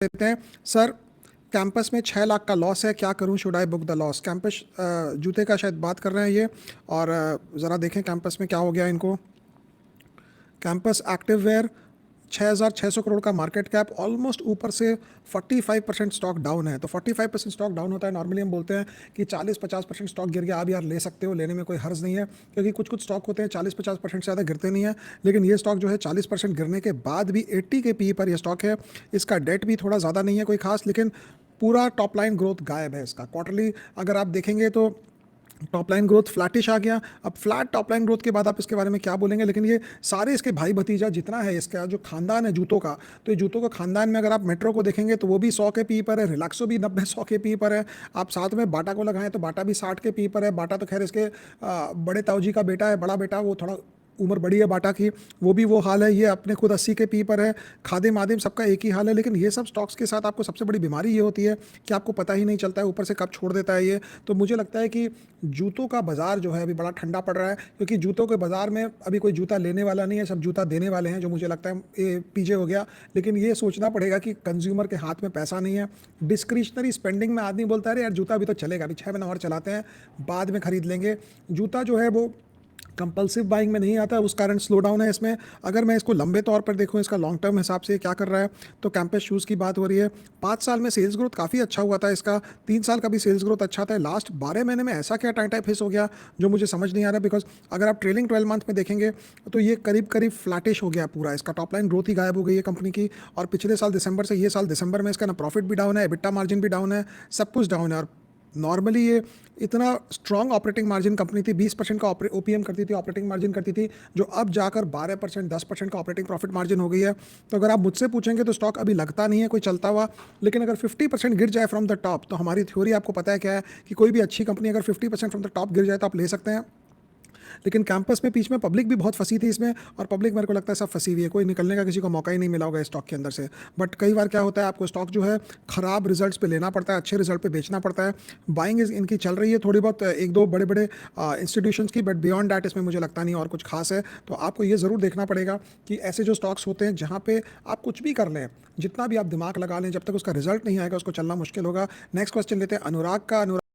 लेते हैं। Sir, campus में 6 लाख का लॉस है, क्या करूं? Should I book the loss? Campus जूते का शायद बात कर रहे हैं ये। और ज़रा देखें कैंपस में क्या हो गया इनको। कैंपस एक्टिव वेयर 6,600 करोड़ का मार्केट कैप, ऑलमोस्ट ऊपर से 45% स्टॉक डाउन है। तो 45% स्टॉक डाउन होता है, नॉर्मली हम बोलते हैं कि 40-50% स्टॉक गिर गया, आप यार ले सकते हो, लेने में कोई हर्ज नहीं है, क्योंकि कुछ कुछ स्टॉक होते हैं 40-50% से ज़्यादा गिरते नहीं है। लेकिन ये स्टॉक जो है 40% गिरने के बाद भी 80 के पी पर ये स्टॉक है। इसका डेट भी थोड़ा ज़्यादा नहीं है कोई खास, लेकिन पूरा टॉप लाइन ग्रोथ गायब है इसका। क्वार्टरली अगर आप देखेंगे तो टॉप लाइन ग्रोथ फ्लैटिश आ गया। अब फ्लैट टॉप लाइन ग्रोथ के बाद आप इसके बारे में क्या बोलेंगे? लेकिन ये सारे इसके भाई भतीजा जितना है इसका जो खानदान है जूतों का, तो ये जूतों का खानदान में अगर आप मेट्रो को देखेंगे तो वो भी 100 के पी पर है, रिलैक्सो भी 90-100 के पी पर है। आप साथ में बाटा को लगाएं तो बाटा भी 60 के पी पर है। बाटा तो खैर इसके बड़े ताऊजी का बेटा है, बड़ा बेटा, वो थोड़ा उम्र बड़ी है बाटा की, वो भी वो हाल है। ये अपने खुद 80 के पी पर है। खादिम आदिम सबका एक ही हाल है। लेकिन ये सब स्टॉक्स के साथ आपको सबसे बड़ी बीमारी ये होती है कि आपको पता ही नहीं चलता है ऊपर से कब छोड़ देता है ये। तो मुझे लगता है कि जूतों का बाजार जो है अभी बड़ा ठंडा पड़ रहा है, क्योंकि जूतों के बाजार में अभी कोई जूता लेने वाला नहीं है, सब जूता देने वाले हैं, जो मुझे लगता है ये पीछे हो गया। लेकिन ये सोचना पड़ेगा कि कंज्यूमर के हाथ में पैसा नहीं है। डिस्क्रिशनरी स्पेंडिंग में आदमी बोलता है अरे यार जूता अभी तो चलेगा, अभी 6 महीना और चलाते हैं, बाद में खरीद लेंगे। जूता जो है वो कंपल्सिव बाइंग में नहीं आता, उस कारण स्लो डाउन है इसमें। अगर मैं इसको लंबे तौर पर देखूं, इसका लॉन्ग टर्म हिसाब से क्या कर रहा है, तो कैंपस शूज़ की बात हो रही है। 5 साल में सेल्स ग्रोथ काफ़ी अच्छा हुआ था इसका, 3 साल का भी सेल्स ग्रोथ अच्छा था। लास्ट 12 महीने में ऐसा क्या टाइप हिस हो गया जो मुझे समझ नहीं आ रहा। बिकॉज अगर आप ट्रेलिंग 12 मंथ में देखेंगे तो ये करीब करीब फ्लैटिश हो गया पूरा, इसका टॉप लाइन ग्रोथ ही गायब हो गई है कंपनी की। और पिछले साल दिसंबर से ये साल दिसंबर में इसका ना प्रॉफिट भी डाउन है, एबिटा मार्जिन भी डाउन है, सब कुछ डाउन है। और नॉर्मली ये इतना स्ट्रॉन्ग ऑपरेटिंग मार्जिन कंपनी थी, 20% का ओपीएम करती थी, ऑपरेटिंग मार्जिन करती थी, जो अब जाकर 12%, 10% का ऑपरेटिंग प्रॉफिट मार्जिन हो गई है। तो अगर आप मुझसे पूछेंगे तो स्टॉक अभी लगता नहीं है कोई चलता हुआ। लेकिन अगर 50% गिर जाए फ्रॉम द टॉप, तो हमारी थ्योरी आपको पता है क्या है कि कोई भी अच्छी कंपनी अगर 50% फ्रॉम द टॉप गिर जाए तो आप ले सकते हैं। लेकिन कैंपस में बीच में पब्लिक भी बहुत फंसी थी इसमें, और पब्लिक मेरे को लगता है सब फंसी हुई है, कोई निकलने का किसी को मौका ही नहीं मिला होगा इस स्टॉक के अंदर से। बट कई बार क्या होता है, आपको स्टॉक जो है खराब रिजल्ट्स पे लेना पड़ता है, अच्छे रिजल्ट पे बेचना पड़ता है। बाइंग इनकी चल रही है थोड़ी बहुत, एक दो बड़े बड़े इंस्टीट्यूशंस की, बट बियॉन्ड दैट इसमें मुझे लगता नहीं और कुछ खास है। तो आपको ये ज़रूर देखना पड़ेगा कि ऐसे जो स्टॉक्स होते हैं जहाँ पे आप कुछ भी कर लें, जितना भी आप दिमाग लगा लें, जब तक उसका रिजल्ट नहीं आएगा उसको चलना मुश्किल होगा। नेक्स्ट क्वेश्चन लेते हैं अनुराग का। अनुराग